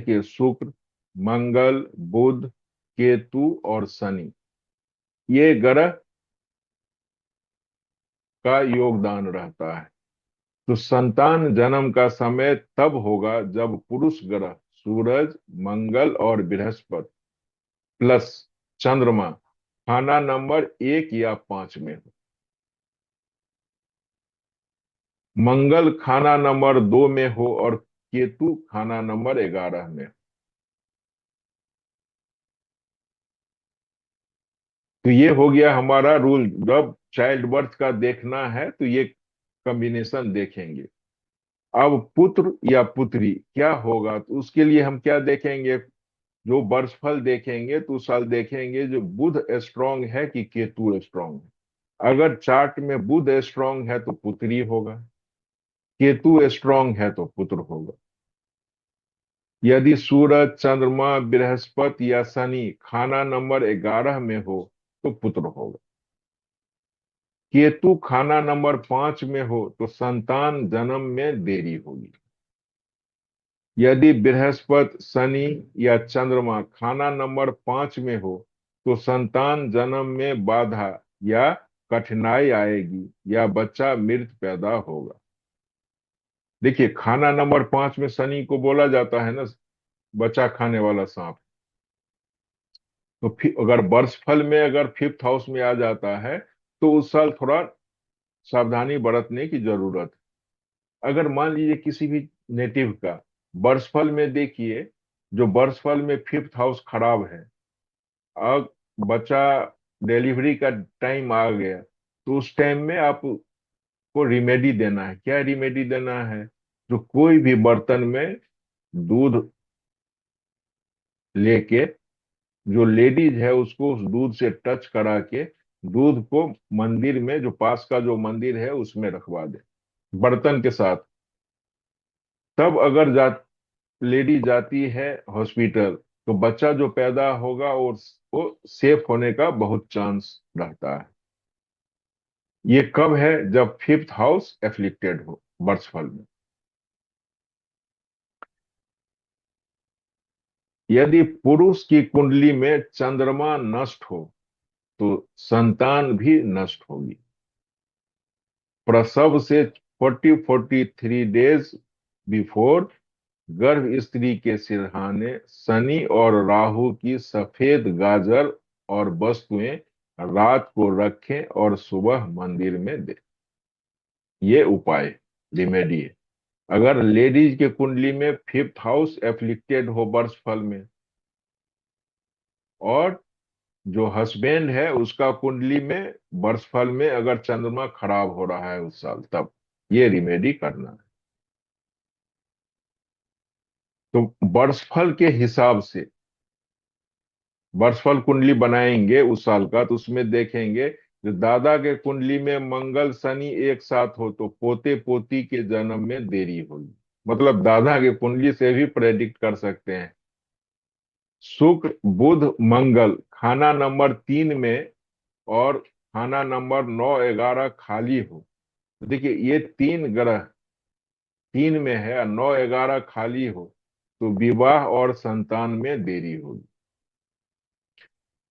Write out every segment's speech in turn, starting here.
कि शुक्र, मंगल, बुध, केतु और शनि, ये ग्रह का योगदान रहता है। तो संतान जन्म का समय तब होगा जब पुरुष ग्रह सूरज, मंगल और बृहस्पति प्लस चंद्रमा खाना नंबर 1 या 5 में हो। मंगल खाना नंबर 2 में हो और केतु खाना नंबर 11 में हो। तो ये हो गया हमारा रूल। जब चाइल्ड बर्थ का देखना है तो ये कॉम्बिनेशन देखेंगे। अब पुत्र या पुत्री क्या होगा, तो उसके लिए हम क्या देखेंगे? जो वर्षफल देखेंगे तो उस साल देखेंगे जो बुध स्ट्रांग है कि केतु स्ट्रांग है। अगर चार्ट में बुध स्ट्रांग है तो पुत्री होगा, केतु स्ट्रांग है तो पुत्र होगा। यदि सूरज, चंद्रमा, बृहस्पति या शनि खाना नंबर 11 में हो तो पुत्र होगा। केतु खाना नंबर 5 में हो तो संतान जन्म में देरी होगी। यदि बृहस्पति, शनि या चंद्रमा खाना नंबर 5 में हो तो संतान जन्म में बाधा या कठिनाई आएगी या बच्चा मृत पैदा होगा। देखिए, खाना नंबर 5 में शनि को बोला जाता है ना, बच्चा खाने वाला सांप। तो फिर अगर वर्षफल में अगर फिफ्थ हाउस में आ जाता है तो उस साल थोड़ा सावधानी बरतने की जरूरत है। अगर मान लीजिए किसी भी नेटिव का वर्षफल में देखिए, जो वर्षफल में फिफ्थ हाउस खराब है, अब बच्चा डिलीवरी का टाइम आ गया, तो उस टाइम में आपको रिमेडी देना है। क्या रिमेडी देना है? जो कोई भी बर्तन में दूध लेके, जो लेडीज है उसको उस दूध से टच करा के दूध को मंदिर में, जो पास का जो मंदिर है उसमें रखवा दे बर्तन के साथ। तब अगर लेडी जाती है हॉस्पिटल तो बच्चा जो पैदा होगा और वो सेफ होने का बहुत चांस रहता है। ये कब है? जब फिफ्थ हाउस एफ्लिक्टेड हो बर्षफल में। यदि पुरुष की कुंडली में चंद्रमा नष्ट हो तो संतान भी नष्ट होगी। प्रसव से 43 बिफोर गर्भ स्त्री के सिरहाने शनि और राहु की सफेद गाजर और वस्तुएं रात को रखें और सुबह मंदिर में दें। ये उपाय रिमेडी है। अगर लेडीज के कुंडली में फिफ्थ हाउस एफ्लिक्टेड हो वर्षफल में, और जो हस्बैंड है उसका कुंडली में वर्षफल में अगर चंद्रमा खराब हो रहा है उस साल, तब ये रिमेडी करना है। तो वर्षफल के हिसाब से वर्षफल कुंडली बनाएंगे उस साल का, तो उसमें देखेंगे जो दादा के कुंडली में मंगल शनि एक साथ हो तो पोते पोती के जन्म में देरी होगी। मतलब दादा के कुंडली से भी प्रेडिक्ट कर सकते हैं। शुक्र, बुध, मंगल खाना नंबर 3 में और खाना नंबर 9, 11 खाली हो, तो देखिए ये 3 ग्रह 3 में है और 9, 11 खाली हो तो विवाह और संतान में देरी होगी।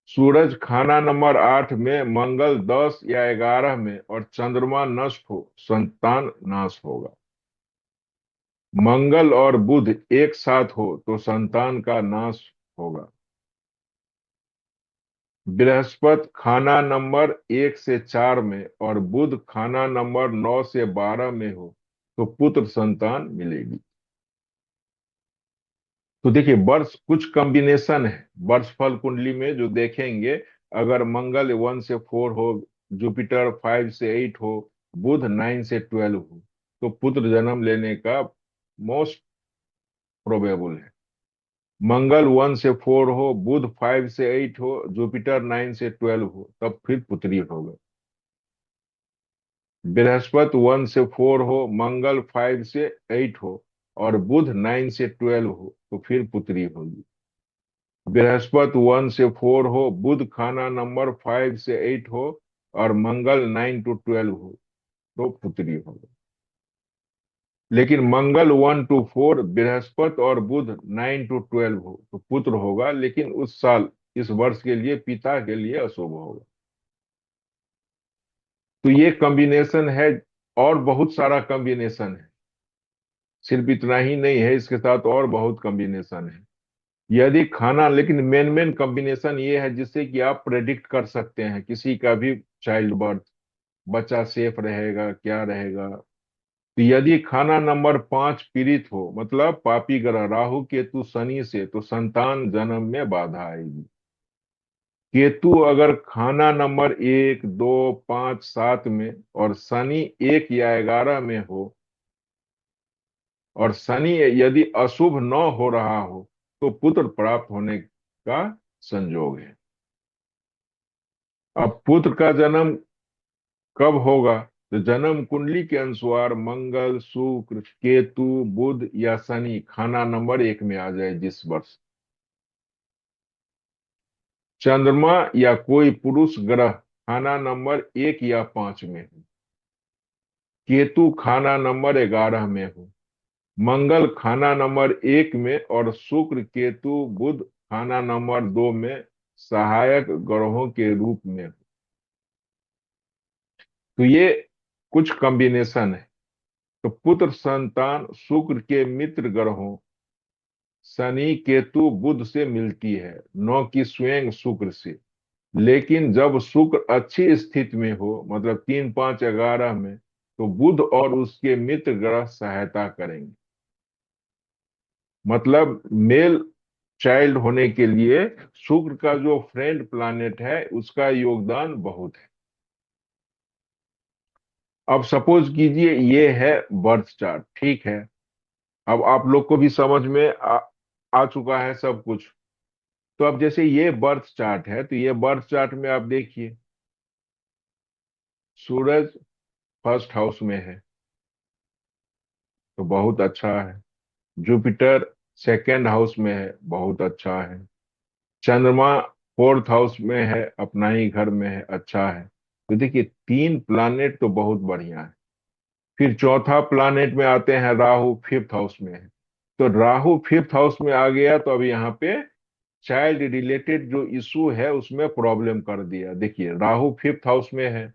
सूरज खाना नंबर 8 में, मंगल 10 या 11 में और चंद्रमा नष्ट हो, संतान नाश होगा। मंगल और बुध एक साथ हो तो संतान का नाश होगा। बृहस्पति खाना नंबर 1 से 4 में और बुध खाना नंबर 9 से 12 में हो तो पुत्र संतान मिलेगी। तो देखिए, वर्ष कुछ कॉम्बिनेशन है वर्षफल कुंडली में जो देखेंगे। अगर मंगल 1 से 4 हो, जुपिटर 5 से 8 हो, बुध 9 से 12 हो तो पुत्र जन्म लेने का मोस्ट प्रोबेबल है। मंगल 1 से 4 हो, बुध 5 से 8 हो, जुपिटर 9 से 12 हो, तब फिर पुत्री होगा। बृहस्पति 1 से 4 हो, मंगल 5 से 8 हो और बुध 9 से 12 हो तो फिर पुत्री होगी। बृहस्पति 1 से 4 हो, बुध खाना नंबर 5 से 8 हो और मंगल 9 to 12 हो तो पुत्री होगी। लेकिन मंगल 1 to 4, बृहस्पति और बुध 9 to 12 हो तो पुत्र होगा, लेकिन उस साल इस वर्ष के लिए पिता के लिए अशुभ होगा। तो ये कॉम्बिनेशन है, और बहुत सारा कॉम्बिनेशन है, सिर्फ इतना ही नहीं है, इसके साथ और बहुत कॉम्बिनेशन है। यदि खाना, लेकिन मेन मेन कॉम्बिनेशन ये है जिससे कि आप प्रेडिक्ट कर सकते हैं किसी का भी चाइल्ड बर्थ, बच्चा सेफ रहेगा क्या रहेगा। तो यदि खाना नंबर 5 पीड़ित हो, मतलब पापी ग्रह राहु केतु शनि से, तो संतान जन्म में बाधा आएगी। केतु अगर खाना नंबर 1, 2, 5, 7 में और शनि 1 या 11 में हो, और शनि यदि अशुभ न हो रहा हो, तो पुत्र प्राप्त होने का संयोग है। अब पुत्र का जन्म कब होगा? तो जन्म कुंडली के अनुसार मंगल, शुक्र, केतु, बुध या शनि खाना नंबर 1 में आ जाए जिस वर्ष। चंद्रमा या कोई पुरुष ग्रह खाना नंबर 1 या 5 में हो, केतु खाना नंबर 11 में हो, मंगल खाना नंबर 1 में और शुक्र, केतु, बुध खाना नंबर 2 में सहायक ग्रहों के रूप में हो। तो ये कुछ कॉम्बिनेशन है। तो पुत्र संतान शुक्र के मित्र ग्रहों शनि, केतु, बुध से मिलती है, न कि स्वयं शुक्र से। लेकिन जब शुक्र अच्छी स्थिति में हो, मतलब 3, 5, 11 में, तो बुध और उसके मित्र ग्रह सहायता करेंगे। मतलब मेल चाइल्ड होने के लिए शुक्र का जो फ्रेंड प्लैनेट है उसका योगदान बहुत है। अब सपोज कीजिए ये है बर्थ चार्ट, ठीक है। अब आप लोग को भी समझ में आ चुका है सब कुछ। तो अब जैसे ये बर्थ चार्ट है, तो ये बर्थ चार्ट में आप देखिए, सूरज फर्स्ट हाउस में है तो बहुत अच्छा है। जुपिटर सेकेंड हाउस में है, बहुत अच्छा है। चंद्रमा फोर्थ हाउस में है, अपना ही घर में है, अच्छा है। तो देखिए 3 प्लानेट तो बहुत बढ़िया है। फिर चौथा प्लानेट में आते हैं, राहु फिफ्थ हाउस में है। तो राहु फिफ्थ हाउस में आ गया तो अब यहाँ पे चाइल्ड रिलेटेड जो इशू है उसमें प्रॉब्लम कर दिया। देखिए राहु फिफ्थ हाउस में है,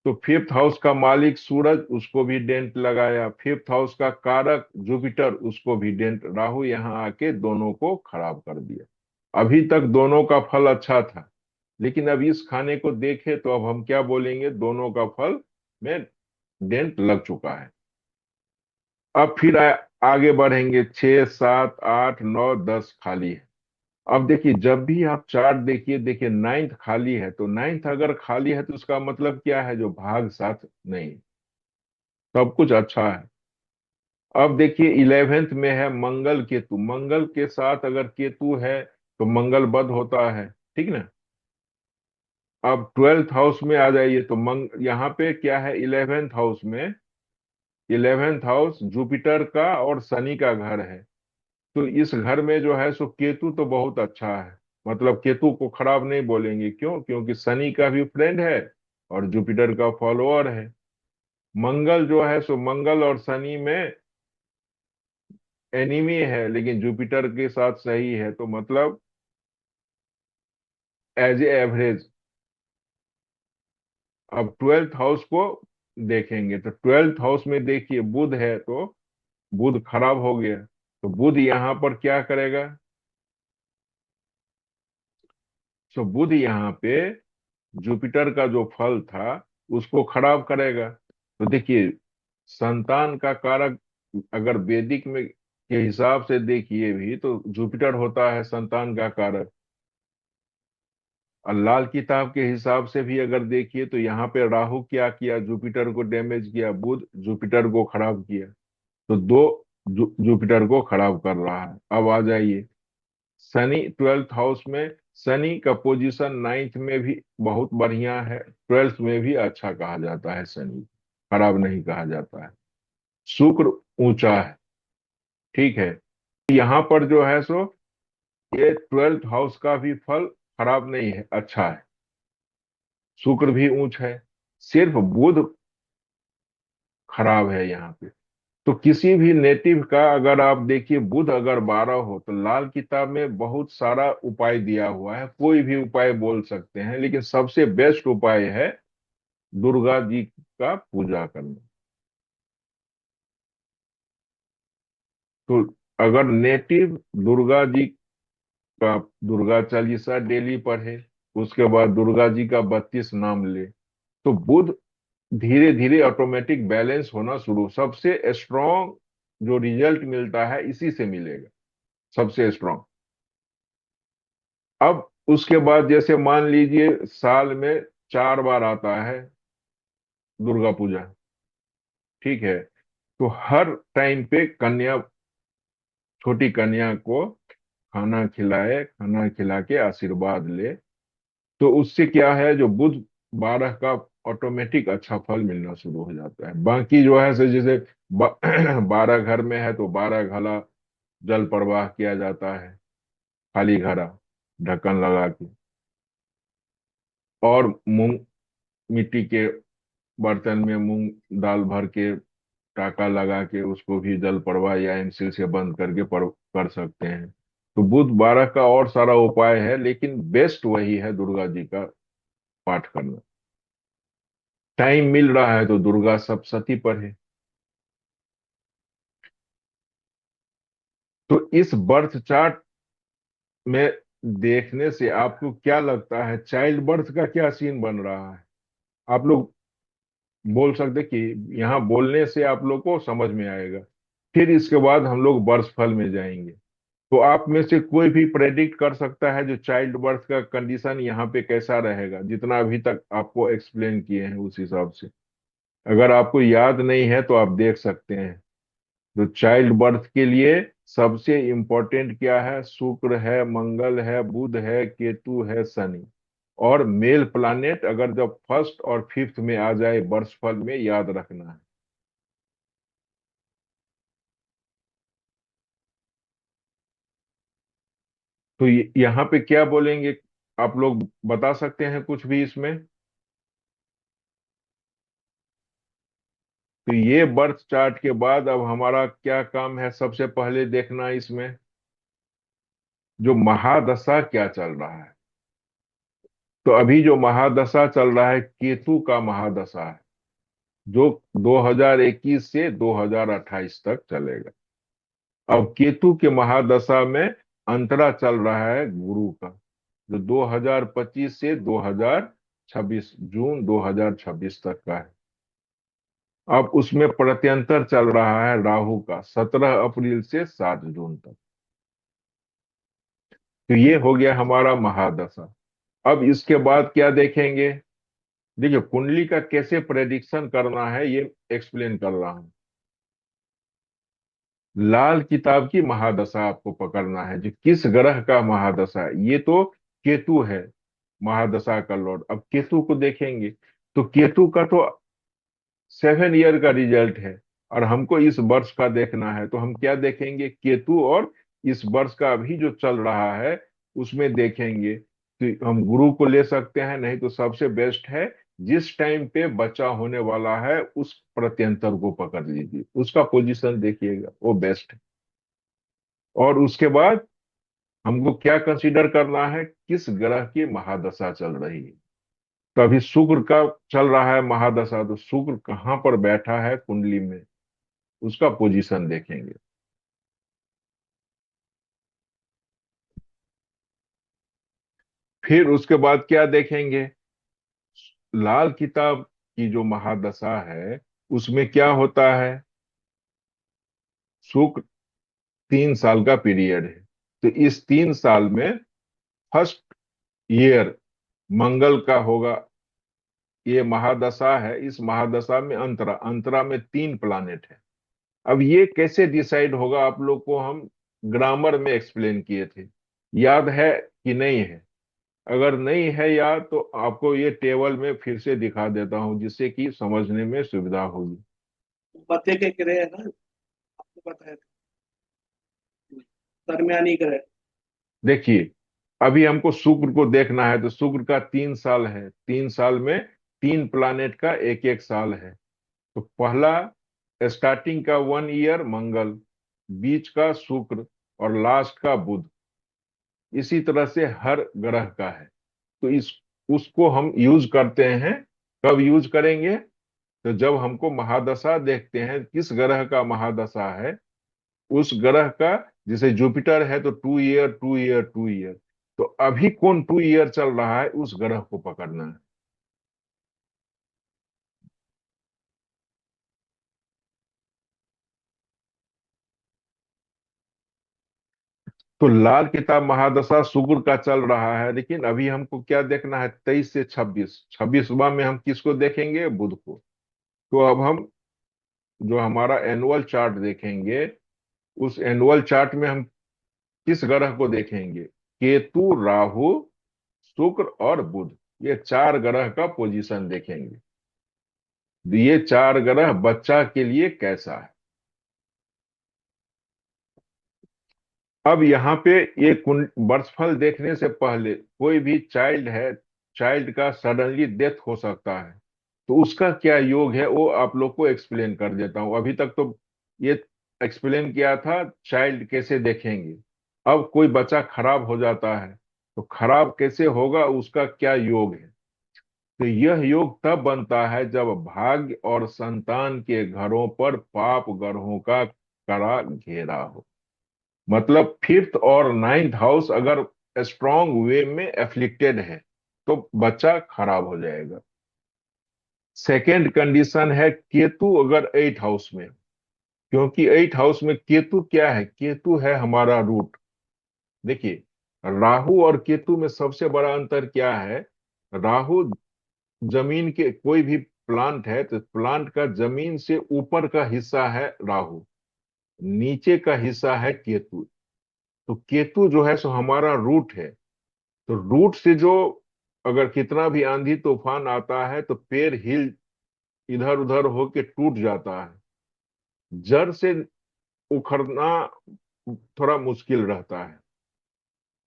तो फिफ्थ हाउस का मालिक सूरज, उसको भी डेंट लगाया। फिफ्थ हाउस का कारक जुपिटर, उसको भी डेंट। राहु यहाँ आके दोनों को खराब कर दिया। अभी तक दोनों का फल अच्छा था, लेकिन अब इस खाने को देखे तो अब हम क्या बोलेंगे, दोनों का फल में डेंट लग चुका है। अब फिर आगे बढ़ेंगे, 6, 7, 8, 9, 10 खाली है। अब देखिए जब भी आप चार्ट देखिए, देखिए नाइन्थ खाली है, तो नाइन्थ अगर खाली है तो उसका मतलब क्या है, जो भाग साथ नहीं, सब कुछ अच्छा है। अब देखिए 11th में है मंगल केतु, मंगल के साथ अगर केतु है तो मंगल बद होता है, ठीक ना। अब 12th हाउस में आ जाइए तो यहाँ पे क्या है, 11th हाउस में, 11th हाउस जुपिटर का और शनि का घर है। तो इस घर में जो है सो केतु तो बहुत अच्छा है, मतलब केतु को खराब नहीं बोलेंगे, क्यों? क्योंकि शनि का भी फ्रेंड है और जुपिटर का फॉलोअर है। मंगल जो है सो मंगल और शनि में एनिमी है, लेकिन जुपिटर के साथ सही है, तो मतलब एज ए एवरेज। अब 12th हाउस को देखेंगे तो 12th हाउस में देखिए बुध है, तो बुध खराब हो गया। तो बुध यहाँ पर क्या करेगा, सो बुध यहाँ पे जुपिटर का जो फल था उसको खराब करेगा। तो देखिए संतान का कारक अगर वैदिक में के हिसाब से देखिए भी तो जुपिटर होता है संतान का कारक। और लाल किताब के हिसाब से भी अगर देखिए तो यहाँ पे राहु क्या किया, जुपिटर को डैमेज किया, बुध जुपिटर को खराब किया। तो दो जुपिटर को खराब कर रहा है। अब आ जाइए शनि 12th हाउस में, शनि का पोजीशन 9th में भी बहुत बढ़िया है, 12th में भी अच्छा कहा जाता है, शनि खराब नहीं कहा जाता है। शुक्र ऊंचा है, ठीक है। यहाँ पर जो है सो ये 12th हाउस का भी फल खराब नहीं है, अच्छा है। शुक्र भी ऊंच है, सिर्फ बुध खराब है यहाँ पे। तो किसी भी नेटिव का अगर आप देखिए, बुध अगर 12 हो तो लाल किताब में बहुत सारा उपाय दिया हुआ है, कोई भी उपाय बोल सकते हैं, लेकिन सबसे बेस्ट उपाय है दुर्गा जी का पूजा करना। तो अगर नेटिव दुर्गा जी का दुर्गा चालीसा डेली पढ़े, उसके बाद दुर्गा जी का 32 नाम ले, तो बुध धीरे धीरे ऑटोमेटिक बैलेंस होना शुरू, सबसे स्ट्रॉन्ग जो रिजल्ट मिलता है इसी से मिलेगा, सबसे स्ट्रॉन्ग। अब उसके बाद जैसे मान लीजिए साल में 4 बार आता है दुर्गा पूजा, ठीक है, तो हर टाइम पे कन्या, छोटी कन्या को खाना खिलाए, खाना खिला के आशीर्वाद ले, तो उससे क्या है, जो बुध 12 का ऑटोमेटिक अच्छा फल मिलना शुरू हो जाता है। बाकी जो है जैसे 12 घर में है तो 12 घड़ा जल प्रवाह किया जाता है, खाली घड़ा ढक्कन लगा के, और मूंग, मिट्टी के बर्तन में मूंग दाल भर के टाका लगा के उसको भी जल प्रवाह या एमसील से बंद करके कर सकते हैं। तो बुध 12 का और सारा उपाय है, लेकिन बेस्ट वही है दुर्गा जी का पाठ करना। टाइम मिल रहा है तो दुर्गा सप्तशती पढ़े। तो इस बर्थ चार्ट में देखने से आपको क्या लगता है, चाइल्ड बर्थ का क्या सीन बन रहा है? आप लोग बोल सकते कि यहाँ बोलने से आप लोग को समझ में आएगा, फिर इसके बाद हम लोग बर्थ फल में जाएंगे। तो आप में से कोई भी प्रेडिक्ट कर सकता है जो चाइल्ड बर्थ का कंडीशन यहाँ पे कैसा रहेगा, जितना अभी तक आपको एक्सप्लेन किए हैं उस हिसाब से? अगर आपको याद नहीं है तो आप देख सकते हैं। तो चाइल्ड बर्थ के लिए सबसे इंपॉर्टेंट क्या है? शुक्र है, मंगल है, बुध है, केतु है, शनि। और मेल प्लानेट अगर जब फर्स्ट और फिफ्थ में आ जाए वर्षफल में, याद रखना है। तो यहाँ पे क्या बोलेंगे, आप लोग बता सकते हैं कुछ भी इसमें? तो ये बर्थ चार्ट के बाद अब हमारा क्या काम है, सबसे पहले देखना इसमें जो महादशा क्या चल रहा है। तो अभी जो महादशा चल रहा है, केतु का महादशा है, जो 2021 से 2028 तक चलेगा। अब केतु के महादशा में अंतरा चल रहा है गुरु का, जो 2025 से 2026, जून 2026 तक का है। अब उसमें प्रत्यंतर चल रहा है राहु का, 17 अप्रैल से 7 जून तक। तो ये हो गया हमारा महादशा। अब इसके बाद क्या देखेंगे? देखिए, कुंडली का कैसे प्रेडिक्शन करना है ये एक्सप्लेन कर रहा हूं। लाल किताब की महादशा आपको पकड़ना है, जो किस ग्रह का महादशा है। ये तो केतु है महादशा का लॉर्ड। अब केतु को देखेंगे, तो केतु का तो 7 ईयर का रिजल्ट है, और हमको इस वर्ष का देखना है। तो हम क्या देखेंगे, केतु और इस वर्ष का अभी जो चल रहा है उसमें देखेंगे। तो हम गुरु को ले सकते हैं, नहीं तो सबसे बेस्ट है जिस टाइम पे बच्चा होने वाला है उस प्रत्यंतर को पकड़ लीजिए, उसका पोजीशन देखिएगा, वो बेस्ट है। और उसके बाद हमको क्या कंसीडर करना है, किस ग्रह की महादशा चल रही है। तो अभी शुक्र का चल रहा है महादशा, तो शुक्र कहाँ पर बैठा है कुंडली में, उसका पोजीशन देखेंगे। फिर उसके बाद क्या देखेंगे, लाल किताब की जो महादशा है उसमें क्या होता है, शुक्र 3 साल का पीरियड है। तो इस 3 साल में फर्स्ट ईयर मंगल का होगा, ये महादशा है। इस महादशा में अंतरा, अंतरा में 3 प्लानेट है। अब ये कैसे डिसाइड होगा, आप लोग को हम ग्रामर में एक्सप्लेन किए थे, याद है कि नहीं है? अगर नहीं है याद तो आपको ये टेबल में फिर से दिखा देता हूं, जिससे कि समझने में सुविधा होगी। मध्य के ग्रह है ना, आपको पता है, दरमियानी ग्रह। देखिए, अभी हमको शुक्र को देखना है, तो शुक्र का 3 साल है, 3 साल में 3 प्लानेट का एक एक साल है। तो पहला स्टार्टिंग का 1 ईयर मंगल, बीच का शुक्र और लास्ट का बुध। इसी तरह से हर ग्रह का है। तो इस उसको हम यूज करते हैं। कब यूज करेंगे? तो जब हमको महादशा देखते हैं किस ग्रह का महादशा है, उस ग्रह का। जैसे जुपिटर है तो 2 ईयर 2 ईयर 2 ईयर। तो अभी कौन 2 ईयर चल रहा है, उस ग्रह को पकड़ना है। तो लाल किताब महादशा शुक्र का चल रहा है, लेकिन अभी हमको क्या देखना है? 23 से 26। 26वां में हम किसको देखेंगे? बुध को। तो अब हम जो हमारा एनुअल चार्ट देखेंगे, उस एनुअल चार्ट में हम किस ग्रह को देखेंगे? केतु, राहु, शुक्र और बुध। ये 4 ग्रह का पोजीशन देखेंगे। तो ये 4 ग्रह बच्चा के लिए कैसा है। अब यहाँ पे ये वर्षफल देखने से पहले कोई भी चाइल्ड है, चाइल्ड का सडनली डेथ हो सकता है। तो उसका क्या योग है, वो आप लोग को एक्सप्लेन कर देता हूँ। अभी तक तो ये एक्सप्लेन किया था चाइल्ड कैसे देखेंगे। अब कोई बच्चा खराब हो जाता है, तो खराब कैसे होगा, उसका क्या योग है। तो यह योग तब बनता है जब भाग्य और संतान के घरों पर पाप ग्रहों का कड़ा घेरा हो। मतलब फिफ्थ और नाइन्थ हाउस अगर स्ट्रांग वे में एफ्लिक्टेड है, तो बच्चा खराब हो जाएगा। सेकेंड कंडीशन है केतु अगर 8 हाउस में। क्योंकि 8 हाउस में केतु क्या है? केतु है हमारा रूट। देखिए, राहु और केतु में सबसे बड़ा अंतर क्या है? राहु जमीन के कोई भी प्लांट है तो प्लांट का जमीन से ऊपर का हिस्सा है राहु, नीचे का हिस्सा है केतु। तो केतु जो है सो हमारा रूट है। तो रूट से जो अगर कितना भी आंधी तूफान आता है तो पेड़ हिल इधर उधर होके टूट जाता है। जड़ से उखड़ना थोड़ा मुश्किल रहता है।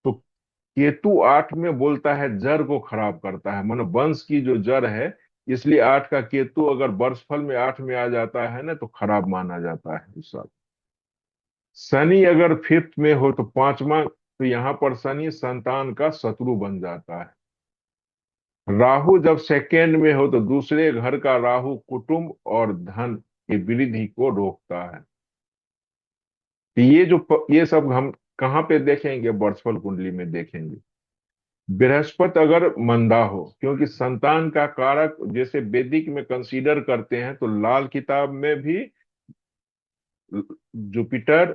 तो केतु 8 में बोलता है जड़ को खराब करता है, मतलब वंश की जो जड़ है। इसलिए 8 का केतु अगर वर्षफल में 8 में आ जाता है ना, तो खराब माना जाता है उस साल। शनि अगर फिफ्थ में हो तो पांचवा, तो यहाँ पर शनि संतान का शत्रु बन जाता है। राहु जब सेकेंड में हो तो दूसरे घर का राहु कुटुंब और धन की वृद्धि को रोकता है। तो ये सब हम कहाँ पे देखेंगे? वर्चुअल कुंडली में देखेंगे। बृहस्पति अगर मंदा हो, क्योंकि संतान का कारक जैसे वैदिक में कंसीडर करते हैं, तो लाल किताब में भी जुपिटर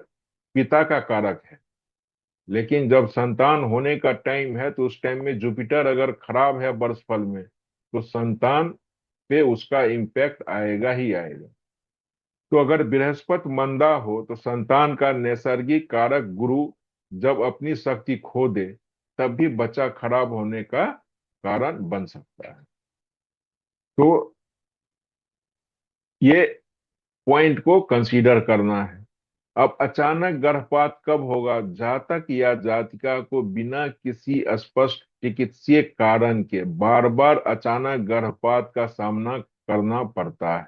पिता का कारक है। लेकिन जब संतान होने का टाइम है, तो उस टाइम में जुपिटर अगर खराब है वर्षफल में, तो संतान पे उसका इम्पैक्ट आएगा ही आएगा। तो अगर बृहस्पति मंदा हो तो संतान का नैसर्गिक कारक गुरु जब अपनी शक्ति खो दे, तब भी बच्चा खराब होने का कारण बन सकता है। तो ये पॉइंट को कंसीडर करना है। अब अचानक गर्भपात कब होगा? जातक या जातिका को बिना किसी स्पष्ट चिकित्सीय कारण के बार बार अचानक गर्भपात का सामना करना पड़ता है।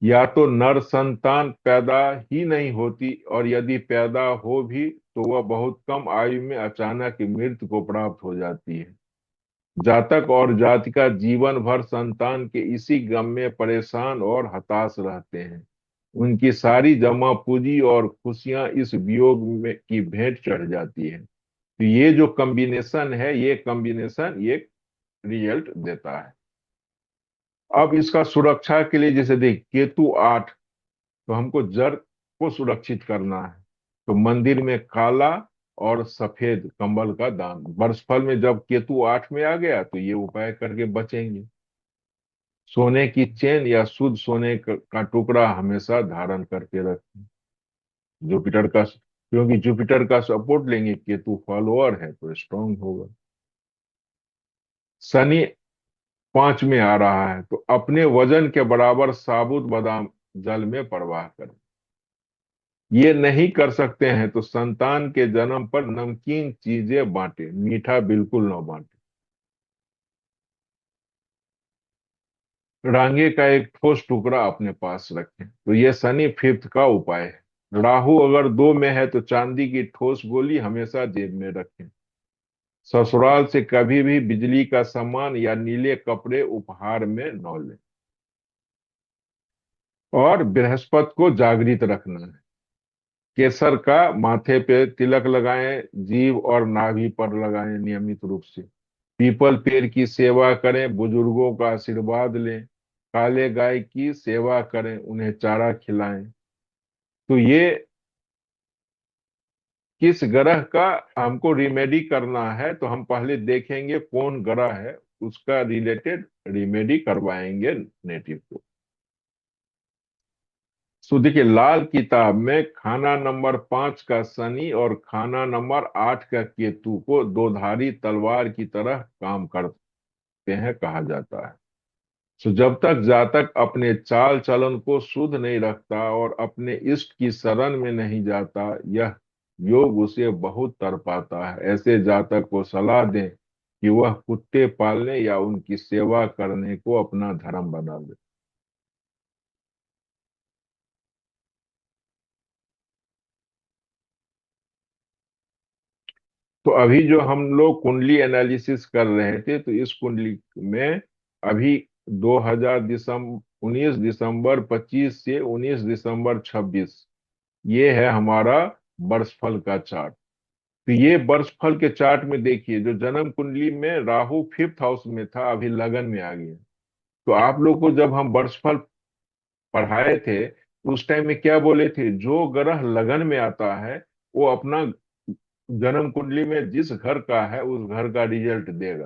या तो नर संतान पैदा ही नहीं होती, और यदि पैदा हो भी तो वह बहुत कम आयु में अचानक मृत्यु को प्राप्त हो जाती है। जातक और जातिका जीवन भर संतान के इसी गम में परेशान और हताश रहते हैं। उनकी सारी जमा पूंजी और खुशियां इस वियोग में की भेंट चढ़ जाती है। तो ये जो कॉम्बिनेशन है, ये कॉम्बिनेशन ये रिजल्ट देता है। अब इसका सुरक्षा के लिए, जैसे देख केतु 8, तो हमको जड़ को सुरक्षित करना है। तो मंदिर में काला और सफेद कंबल का दान। वर्षफल में जब केतु 8 में आ गया, तो ये उपाय करके बचेंगे। सोने की चेन या शुद्ध सोने का टुकड़ा हमेशा धारण करके रखें। जुपिटर का, क्योंकि जुपिटर का सपोर्ट लेंगे, केतु फॉलोअर है तो स्ट्रांग होगा। शनि 5 में आ रहा है, तो अपने वजन के बराबर साबुत बादाम जल में प्रवाह करें। ये नहीं कर सकते हैं तो संतान के जन्म पर नमकीन चीजें बांटे, मीठा बिल्कुल ना बांटे। रांगे का एक ठोस टुकड़ा अपने पास रखें। तो ये शनि फिफ्थ का उपाय है। राहु अगर दो में है तो चांदी की ठोस गोली हमेशा जेब में रखें। ससुराल से कभी भी बिजली का सामान या नीले कपड़े उपहार में न लें। और बृहस्पति को जागृत रखना है। केसर का माथे पे तिलक लगाएं, जीभ और नाभि पर लगाएं नियमित रूप से। पीपल पेड़ की सेवा करें, बुजुर्गों का आशीर्वाद लें। काले गाय की सेवा करें, उन्हें चारा खिलाएं। तो ये किस ग्रह का हमको रिमेडी करना है, तो हम पहले देखेंगे कौन ग्रह है, उसका रिलेटेड रिमेडी करवाएंगे नेटिव को। तो देखिए, लाल किताब में खाना नंबर 5 का शनि और खाना नंबर 8 का केतु को दोधारी तलवार की तरह काम करते हैं कहा जाता है। तो जब तक जातक अपने चाल चलन को शुद्ध नहीं रखता और अपने इष्ट की शरण में नहीं जाता, यह योग उसे बहुत तड़पाता है। ऐसे जातक को सलाह दें कि वह कुत्ते पालने या उनकी सेवा करने को अपना धर्म बना ले। तो अभी जो हम लोग कुंडली एनालिसिस कर रहे थे, तो इस कुंडली में अभी 19 दिसंबर 25 से 19 दिसंबर 26, ये है हमारा वर्षफल का चार्ट। तो ये वर्षफल के चार्ट में देखिए, जो जन्म कुंडली में राहु फिफ्थ हाउस में था, अभी लगन में आ गया। तो आप लोग को जब हम वर्षफल पढ़ाए थे, तो उस टाइम में क्या बोले थे, जो ग्रह लगन में आता है वो अपना जन्म कुंडली में जिस घर का है उस घर का रिजल्ट देगा।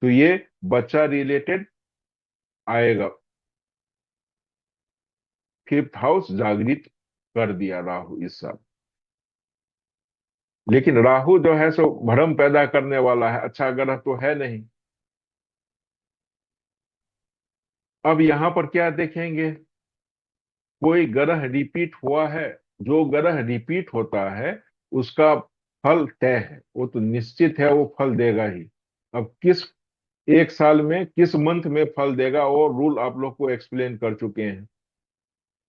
तो ये बच्चा रिलेटेड आएगा। फिफ्थ हाउस जागृत कर दिया राहु इस साल। लेकिन राहु जो है सो भ्रम पैदा करने वाला है, अच्छा ग्रह तो है नहीं। अब यहां पर क्या देखेंगे, कोई ग्रह रिपीट हुआ है। जो ग्रह रिपीट होता है उसका फल तय है, वो तो निश्चित है, वो फल देगा ही। अब किस एक साल में किस मंथ में फल देगा, वो रूल आप लोग को एक्सप्लेन कर चुके हैं।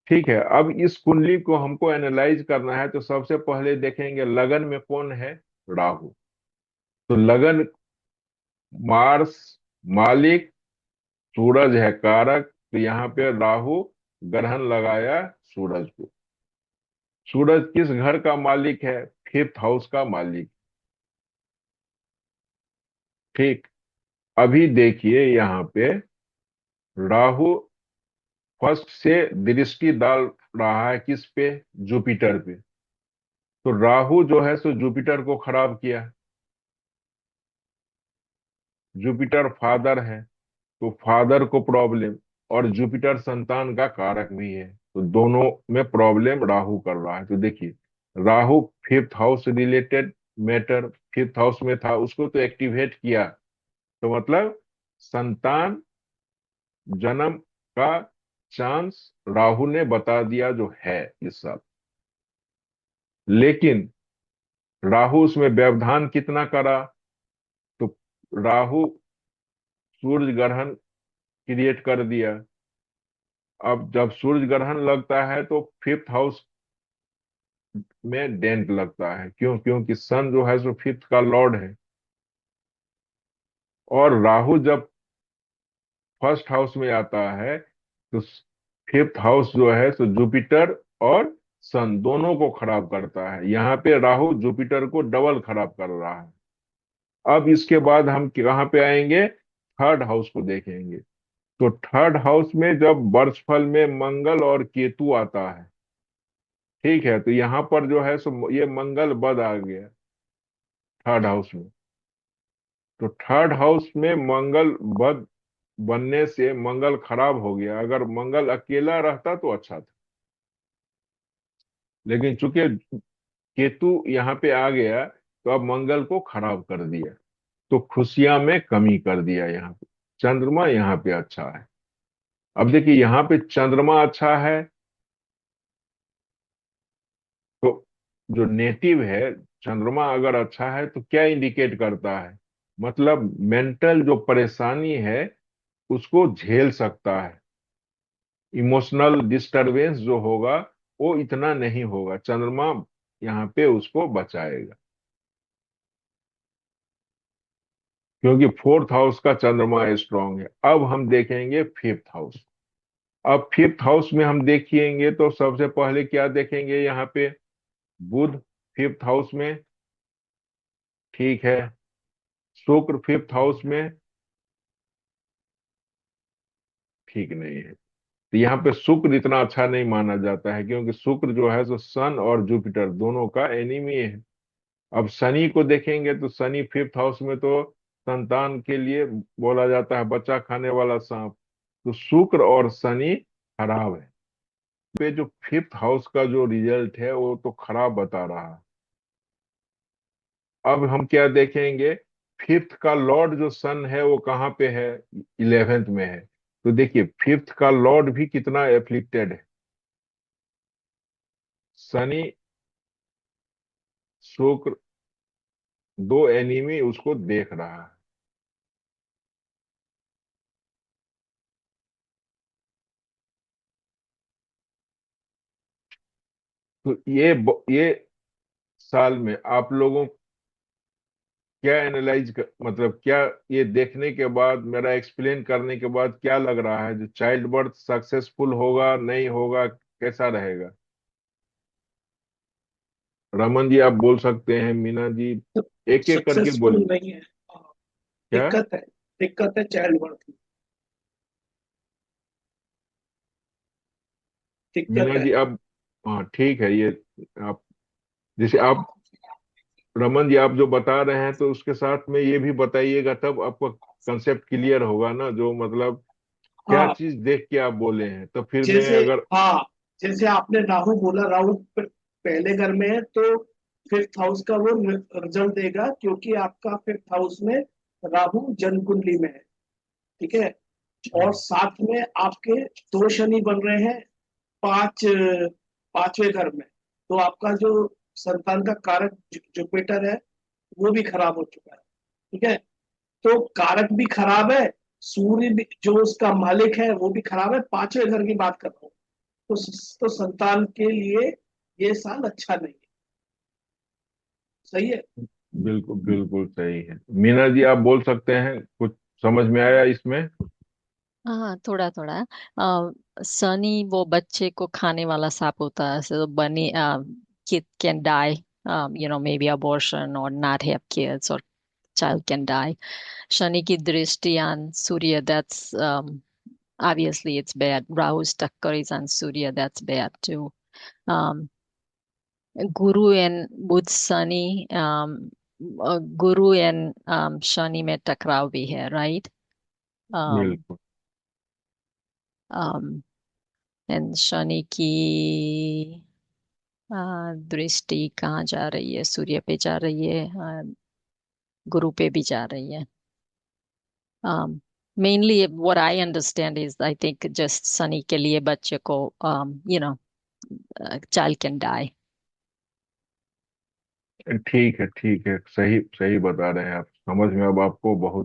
ठीक है, अब इस कुंडली को हमको एनालाइज करना है, तो सबसे पहले देखेंगे लगन में कौन है, राहु। तो लगन, मार्स मालिक, सूरज है कारक। तो यहाँ पे राहु ग्रहण लगाया सूरज को। सूरज किस घर का मालिक है, फिफ्थ हाउस का मालिक। ठीक। अभी देखिए यहाँ पे राहु फर्स्ट से दृष्टि डाल रहा है किस पे, जुपिटर पे। तो राहु जो है सो जुपिटर को खराब किया। जुपिटर फादर है, तो फादर को प्रॉब्लम। और जुपिटर संतान का कारक भी है, तो दोनों में प्रॉब्लम राहु कर रहा है। तो देखिए, Rahu fifth house related matter fifth house में था, उसको तो एक्टिवेट किया। तो मतलब संतान जन्म का चांस राहु ने बता दिया जो है इस साल। लेकिन राहु उसमें व्यवधान कितना करा, तो राहु सूर्य ग्रहण क्रिएट कर दिया। अब जब सूर्य ग्रहण लगता है तो फिफ्थ हाउस में डेंट लगता है। क्यों? क्योंकि सन जो है सो फिफ्थ का लॉर्ड है। और राहु जब फर्स्ट हाउस में आता है तो फिफ्थ हाउस जो है सो जुपिटर और सन दोनों को खराब करता है। यहाँ पे राहु जुपिटर को डबल खराब कर रहा है। अब इसके बाद हम कहाँ पे आएंगे, थर्ड हाउस को देखेंगे। तो थर्ड हाउस में जब वर्षफल में मंगल और केतु आता है, ठीक है, तो यहाँ पर जो है सो ये मंगल बद आ गया थर्ड हाउस में। तो थर्ड हाउस में मंगल बद बनने से मंगल खराब हो गया। अगर मंगल अकेला रहता तो अच्छा था, लेकिन चूंकि केतु यहाँ पे आ गया तो अब मंगल को खराब कर दिया। तो खुशियां में कमी कर दिया। यहाँ पे चंद्रमा यहाँ पे अच्छा है। अब देखिए, यहाँ पे चंद्रमा अच्छा है, तो जो नेटिव है, चंद्रमा अगर अच्छा है तो क्या इंडिकेट करता है, मतलब मेंटल जो परेशानी है उसको झेल सकता है। इमोशनल डिस्टरबेंस जो होगा वो इतना नहीं होगा, चंद्रमा यहाँ पे उसको बचाएगा, क्योंकि फोर्थ हाउस का चंद्रमा स्ट्रांग है। अब हम देखेंगे फिफ्थ हाउस। अब फिफ्थ हाउस में हम देखेंगे तो सबसे पहले क्या देखेंगे यहाँ पे, बुध फिफ्थ हाउस में, ठीक है। शुक्र फिफ्थ हाउस में, ठीक नहीं है। तो यहाँ पे शुक्र इतना अच्छा नहीं माना जाता है, क्योंकि शुक्र जो है सो सन और जुपिटर दोनों का एनिमी है। अब शनि को देखेंगे तो शनि फिफ्थ हाउस में तो संतान के लिए बोला जाता है, बच्चा खाने वाला सांप। तो शुक्र और शनि खराब है। पे जो फिफ्थ हाउस का जो रिजल्ट है वो तो खराब बता रहा है। अब हम क्या देखेंगे, फिफ्थ का लॉर्ड जो सन है वो कहाँ पे है, इलेवेंथ में है। तो देखिए फिफ्थ का लॉर्ड भी कितना एफ्लिक्टेड है। शनि, शुक्र, दो एनिमी उसको देख रहा है। तो ये साल में आप लोगों क्या एनालाइज मतलब क्या, ये देखने के बाद, मेरा एक्सप्लेन करने के बाद क्या लग रहा है, जो चाइल्ड बर्थ सक्सेसफुल होगा नहीं होगा, कैसा रहेगा? रमन जी आप बोल सकते हैं, मीना जी एक एक करके सक्सेसफुल बोलिए। नहीं है। हाँ, क्या? दिक्कत है चाइल्ड बर्थ में। दिक्कत मीना है। जी आप, हाँ ठीक है ये, आप जैसे आप, रमन जी आप जो बता रहे हैं तो उसके साथ में ये भी बताइएगा, तब आपको कंसेप्ट क्लियर होगा ना, जो मतलब क्या हाँ, चीज देख के आप बोले हैं, तो फिर मैं जैसे अगर, हाँ, जैसे आपने राहु बोला, राहु पहले घर में है तो फिफ्थ हाउस का वो रिजल्ट देगा, क्योंकि आपका फिफ्थ हाउस में राहु जन्म कुंडली में है। ठीक है। और साथ में आपके दो शनि बन रहे हैं पांच पांचवें घर में। तो आपका जो संतान का कारक जुपिटर है वो भी खराब हो चुका है। ठीक है। तो कारक भी खराब है, सूर्य भी जो उसका मालिक है वो भी खराब है, पांचवें घर की बात कर रहा हूँ। तो संतान के लिए ये साल अच्छा नहीं है। सही है। बिल्कुल बिल्कुल सही है। मीना जी आप बोल सकते हैं, कुछ समझ में आया इसमें? हाँ, थोड़ा थोड़ा। सनी वो बच्चे को खाने वाला सांप होता है, so bunny kid can die, maybe abortion or not have kids, or child can die. Shani की दृष्टि on Surya, that's obviously it's bad. Rahu's टक्कर is on Surya, that's bad too. um, Guru and Budh Shani, Guru and Shani में टकराव भी है, right? बिल्कुल। And Shani की दृष्टि कहाँ जा रही है? सूर्य पे जा रही है, गुरु पे भी जा रही है। Mainly what I understand is, I think just Shani के लिए बच्चे को, you know child can die. ठीक है ठीक है, सही सही बता रहे हैं आप, समझ में अब आपको बहुत